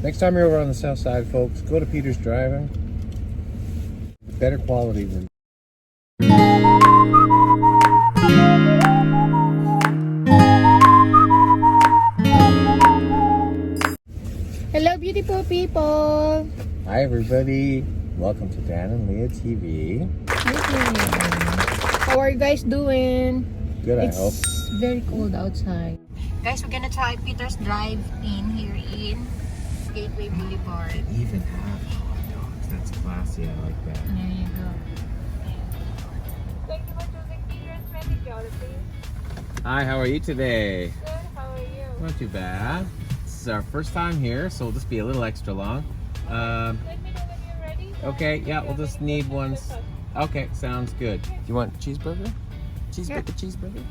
Next time you're over on the south side, folks, go to Peter's Drive-In. Better quality than... Hello, beautiful people! Hi, everybody. Welcome to Dan and Leah TV. How are you guys doing? Good, I hope. It's very cold outside. Guys, we're gonna try Peter's Drive-In here in Gateway Boulevard. They even have hot dogs. That's classy. I like that. There you go. Thank you for choosing Peter's Manicure, please. Hi, how are you today? Good, how are you? Not too bad. This is our first time here, so we'll just be a little extra long. Let me know when you're ready. Okay, yeah, we'll just need one. Okay, sounds good. Do you want cheeseburger? Cheeseburger?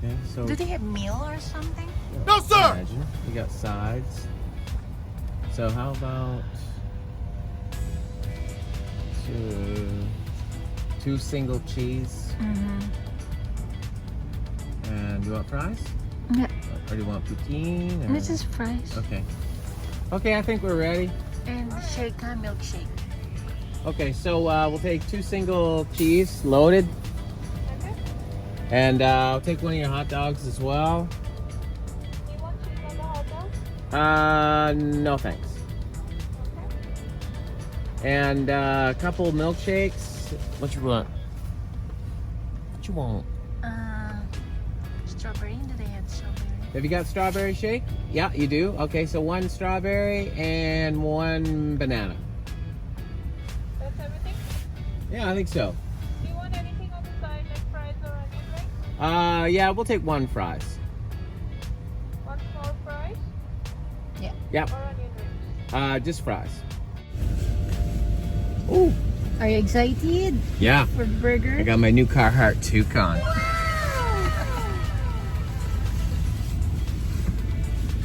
Okay, so... Do they have meal or something? No, sir! Imagine. We got sides. So how about... two single cheese? Mm-hmm. And you want fries? Yeah. Or do you want poutine? Or... This is fries. Okay. Okay, I think we're ready. And shake, milkshake. Okay, so we'll take two single cheese, loaded. Okay. And I'll take one of your hot dogs as well. Do you want cheese on the hot dog? No thanks. Okay. And a couple milkshakes. What you want? What you want? Strawberry. Do they have strawberry? Have you got strawberry shake? Yeah, you do. Okay, so one strawberry and one banana. That's everything? Yeah, I think so. Do you want anything on the side like fries or onion rings? Yeah, we'll take one fries. One small fries Yep. or onion rings? Just fries. Ooh. Are you excited Yeah. for the burger? I got my new Carhartt Toucan.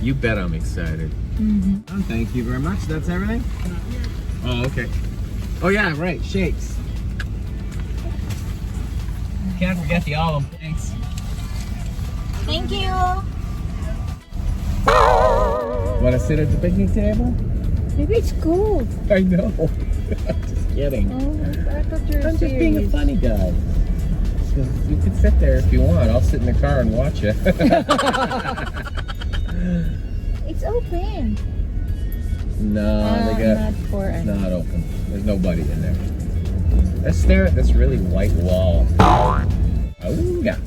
You bet I'm excited. Mm-hmm. Oh, thank you very much. That's everything? Oh, okay. Oh, yeah, right. Shakes. Can't forget the olive. Thanks. Thank you. Want to sit at the picnic table? Maybe it's cold. I know. I'm just kidding. Oh, I thought you were I'm just being a serious. funny guy. So you can sit there if you want. I'll sit in the car and watch you. It's open. No, they got... Not for It's not open. There's nobody in there. Let's stare at this really white wall. Oh, yeah.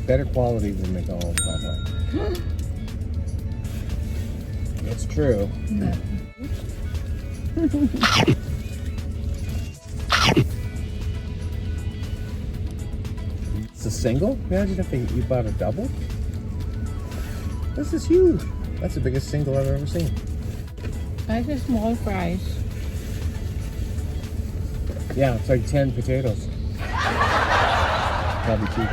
Better quality than McDonald's, probably. It's true. Yeah. It's a single? Imagine if you bought a double. This is huge. That's the biggest single I've ever seen. I have small fries. Yeah, it's like 10 potatoes. Probably cheap.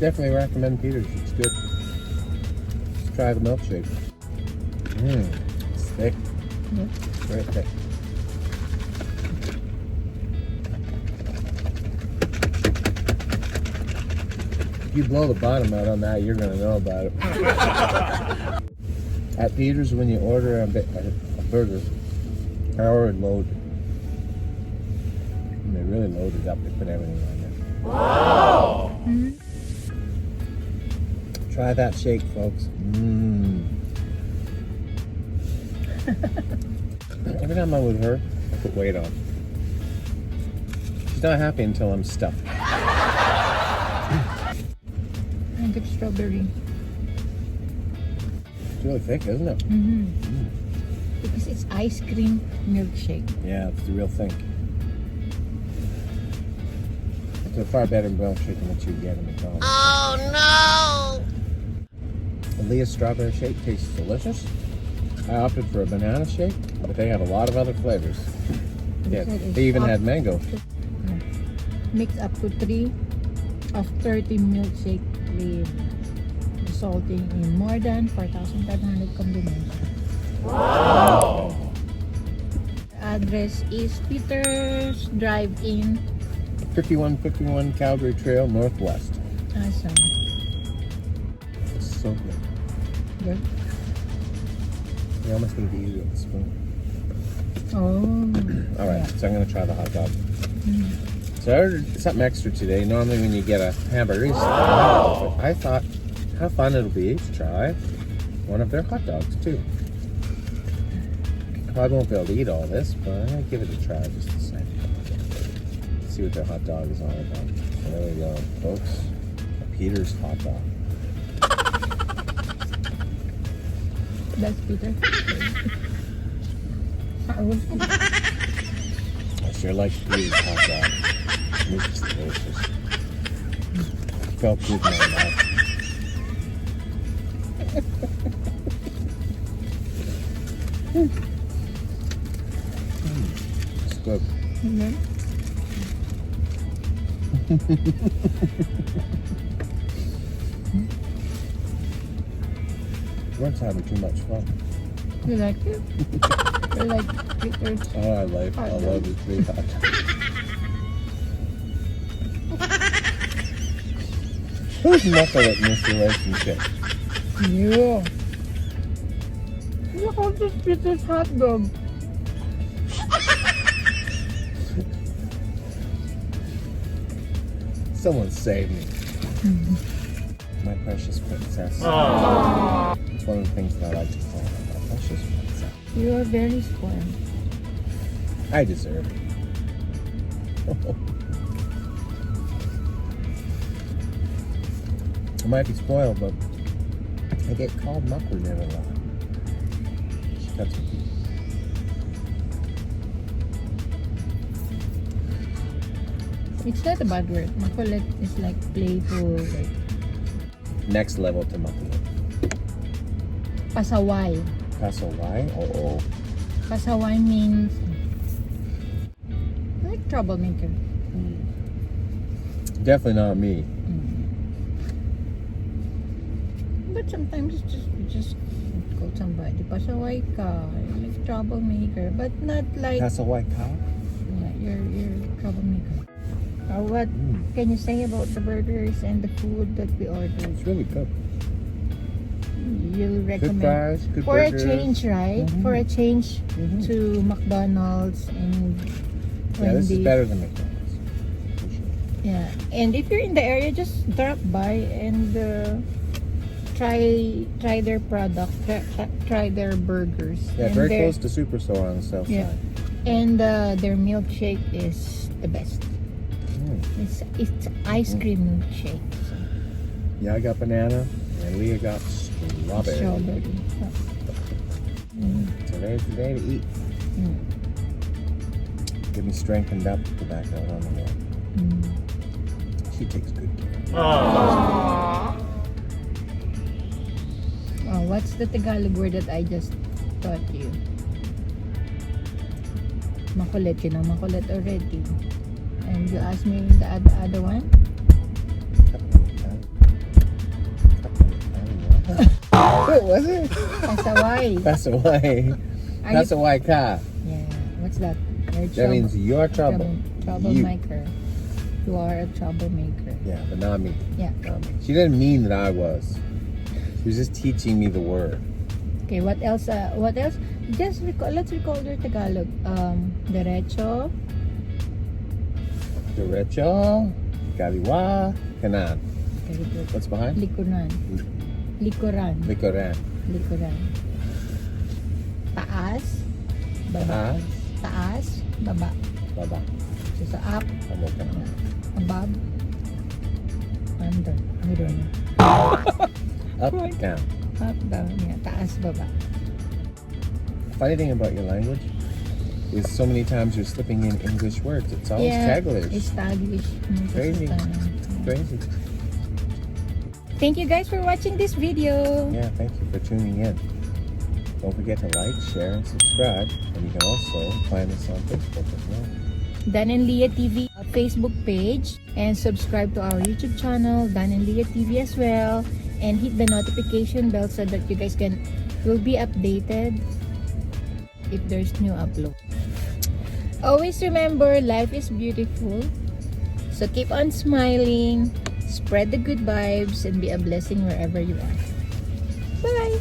Definitely recommend Peter's. It's good. Let's try the milkshake. It's thick. Yeah. It's very thick. If you blow the bottom out on that, you're gonna know about it. At Peter's, when you order a burger, I ordered load. And they really loaded up. They put everything on there. Wow! Mm-hmm. Try that shake, folks. Every time I'm with her, I put weight on. She's not happy until I'm stuffed. I get strawberry. It's really thick, isn't it? Mm-hmm. Because it's ice cream milkshake. Yeah, it's the real thing. It's a far better milkshake than what you get in McDonald's. Oh The Leah's strawberry shake tastes delicious. I opted for a banana shake, but they have a lot of other flavors. Yeah, they even had mango. Mix up to 3 of 30 milkshake flavors, resulting in more than 4,500 combinations. Wow! The address is Peter's Drive-In. 5151 Calgary Trail, Northwest. Awesome. So good. Good. You almost need to use it with a spoon. Oh. All right, so I'm gonna try the hot dog. Mm. So I ordered something extra today. Normally when you get a hamburger, you but I thought how fun it'll be to try one of their hot dogs too. I probably won't be able to eat all this, but I'm gonna give it a try just a second. See what their hot dog is all about. So there we go, folks. A Peter's hot dog. That's Peter. I sure like Peter's hot dog. This is delicious. Felt good in my mouth. It's good. Mm-hmm. We're having too much fun. You like it? You like Peter's? Oh, I love the three hot dogs. Who's knuckling in this relationship? You. Look at this Peter's hot dog. Someone save me. My precious princess. It's one of the things that I like to call her, my precious princess. You are very spoiled. I deserve it. I might be spoiled, but I get called muckler a lot. That's what It's not a bad word. Makulit is like playful, like next level to muckler. pasaway. Kaso why? Oo. Pasaway means like troublemaker. Definitely not me. But sometimes it's just call somebody pasaway ka, like troublemaker, but not like Kaso why ka? you're troublemaker. What can you say about the burgers and the food that we ordered? It's really good. You'll Good recommend fries, good for burgers. a change, right? For a change to McDonald's and Yeah, this is Wendy's. better than McDonald's. For sure. Yeah, and if you're in the area, just drop by and try their product, try their burgers. Yeah, and very their, close to Superstore on the south Yeah. side. And their milkshake is the best. It's ice cream milkshake. So. Yeah, I got banana, and Leah got strawberry. Strawberry. Today's the day to eat. Get me strengthened up to go back out on the road. She takes good care. Oh, what's the Tagalog word that I just taught you? Makulit, you know, makulit already. And you asked me the other one? What was it? Pasaway. That's away. Are That's you- a white car. Yeah, what's that? That means you're trouble. Troublemaker. You are a troublemaker. Yeah, but not me. Yeah. Not me. She didn't mean that I was. She was just teaching me the word. Okay, what else? Just let's recall your Tagalog. Derecho. Derecho, kaliwa, kanan. Very good. What's behind? Likuran. Likuran. Likuran. Likuran. Taas. Baba. Taas. Baba. Baba. So sa up. Amo ka na. Above. Under. I don't know. Up, down. Up, down. Yeah. Taas, baba. Funny thing about your language is so many times you're slipping in English words. It's always Taglish. It's Taglish. Crazy. Crazy. Thank you guys for watching this video. Yeah, thank you for tuning in. Don't forget to like, share, and subscribe. And you can also find us on Facebook as well. Dan and Leah TV Facebook page, and subscribe to our YouTube channel, Dan and Leah TV as well, and hit the notification bell so that you guys will be updated if there's new upload. Always remember, life is beautiful, so keep on smiling, spread the good vibes, and be a blessing wherever you are. Bye!